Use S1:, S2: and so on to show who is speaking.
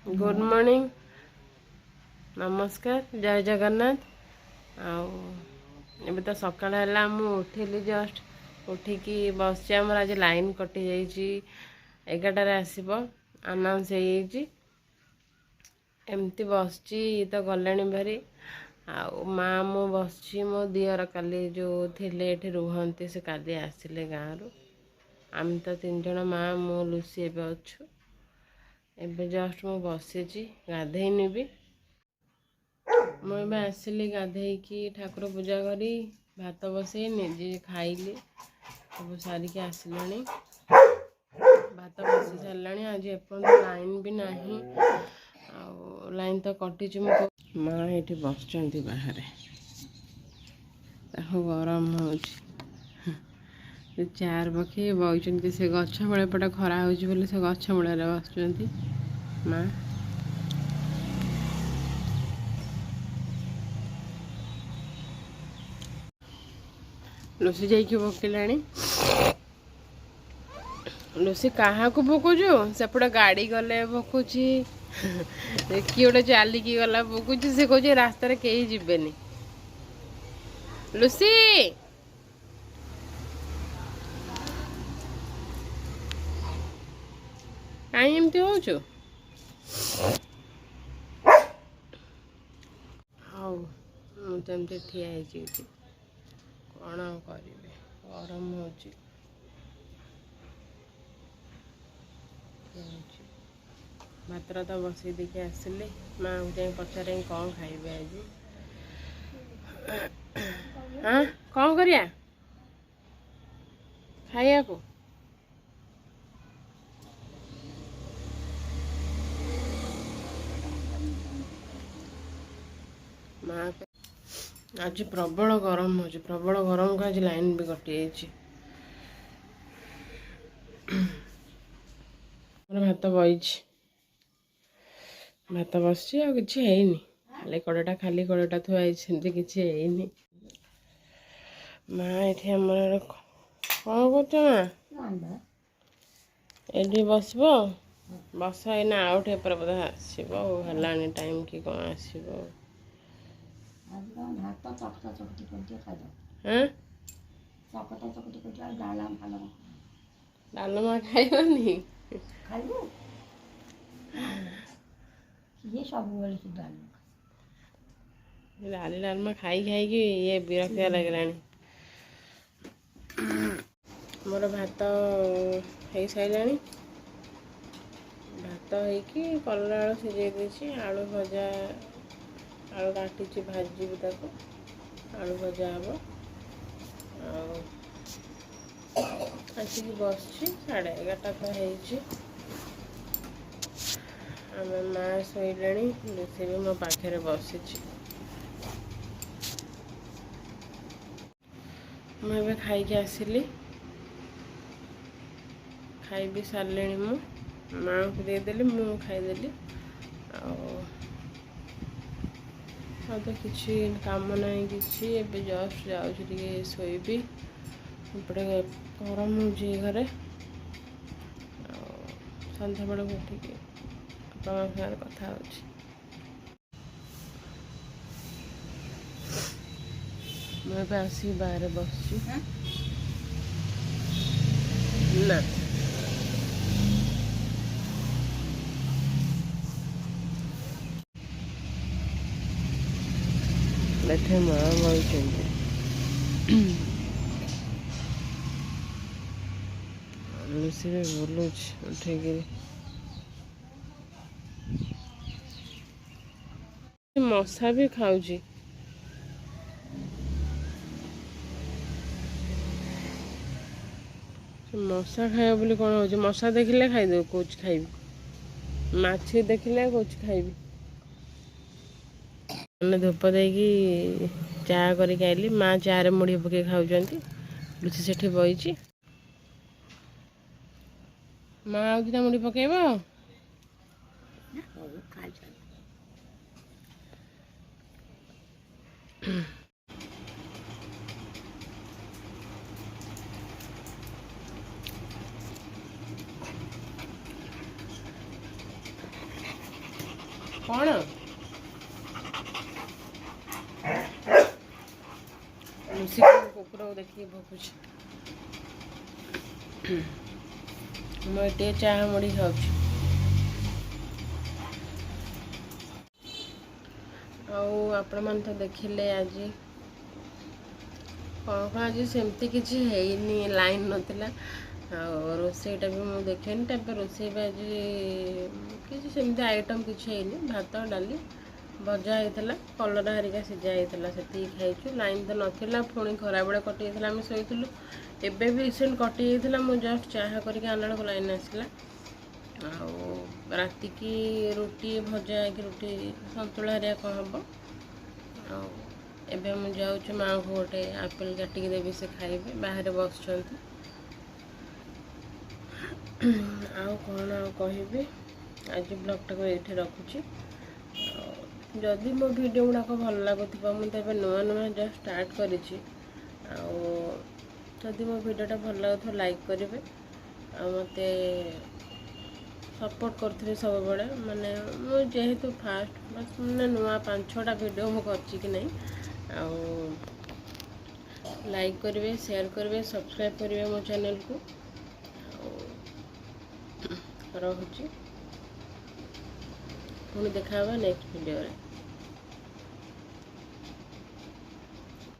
S1: Good morning नमस्कार जय जगन्नाथ आउ तो सकाळ है उठिली जस्ट उठिकी बस आमर आज लाइन कटि जाइए 11टार आसब अनाउंस एमती बस तो गले भारी आउ माँ मु बस मो दियर काली जो थे ये रुहती से काली आसिले गाँव आम तो 3 जन माँ मु लुसी एवं अच्छु एबे जस्ट मु बसी गाधेनी भी मुझे आसिली गाधेकी ठाकुर पूजा करी भात बसई निजे खाइली सब सारिके आसला भात बसी सारे आज एपर्त लाइन भी नहीं लाइन तो कटि माँ ये बस बाहर गरम हो चार पक्षी बही से गछ मूल पटे खरा हो से गछ मूल बस माँ लुसी जाइए पकड़ा लुसी क्या पकोचु सेपटे गाड़ी गले पकोची किए गोटे चलिकी गला पकोची से कहे रास्तार कहीं जीवेनि लुसी कहीं एमती हो मुझे ठिया कौन करें गरम हो भातर तो बसई देखिए आसिले माँ को जाए पचारे कौन खाइबे आज हाँ कौन करिया खाइया को माँ आज प्रबल गरम हो प्रबल गरम को आज लाइन भी कटि भात बही भात बस कि खाली कड़ेटा थुआई कि माँ ये आमर कौन कर माँ ये बस बस एना आउट पर बोधे आसला टाइम कि कौन आसो डालमा खाइबनी डाली डालमा खाई खाई ये विरक्त लगे मोर भात हो सारा भात होगी कलरा आलू सीझे देसी आलू भजा आलू काटी भाजी आलू भजा हम आसिक बस 11:30 तो आम माँ शोले लुसी भी मो पाखे बसी मुझे खाई आसिली खाई भी सारे मु माँ को देदेली मु खाईदेली तो किसी काम ना कि जस्ट जाऊँगी शोबी एपटे गरम हो घरे सन्ध्या बेल उठिक बाबा कथा मुझे आसिक बाहर बस ना बैठे माँ बही लुसी भी बोलू उठेक मशा भी खाऊ मशा खाइब बोली कौन हो मशा देखिले खाईदे कौच खाइबी माछी देखिले कौच खाइबी धूप देकी चा कर माँ चा रे मुढ़ी पके खाऊँ लुची से बही माँ आउता मुढ़ी पकेब कौन लुसी कुकुर को देखिए भोकुछ मुझे चाह मुड़ी खाऊँ आपण मैंने तो देखिले आज कौन आज सेमती किसी है लाइन नाला रोसईटा भी मुझे देखेनि तब रोसे भी आज किसी सेमती आइटम किसी है भात डाली भजा होता कलरा हरिका सीझा होता से खाई लाइन तो नाला पुणी खरा बेले कटि आम शोलु एवं भी रिसेंट कटि मुझे जस्ट चाह करके आना को लाइन आसला राति की रुटी भजा कि रुटी सतुला हरिया कौन हम एवं मुझे जाऊँ माँ को गोटे आपेल काटिकी देवी से खाइबे बाहर बस आउ कौन कहि आज ब्लॉगटा को ये रखुची जदि मो वीडियो गुड़ाक भल लगुवा मुझे नुआ नुआ जस्ट स्टार्ट करी जदि मो वीडियोटा भल लगुवा लाइक करेंगे मत सपोर्ट करें सब बड़े माने जेहेतु फास्ट बस मैंने नुआ 5-6टा वीडियो मुझे कि नहीं लाइक करेंगे शेयर करेंगे सब्सक्राइब करेंगे मो चैनल को रहुची पुणी देखा नेक्स्ट वीडियो रे।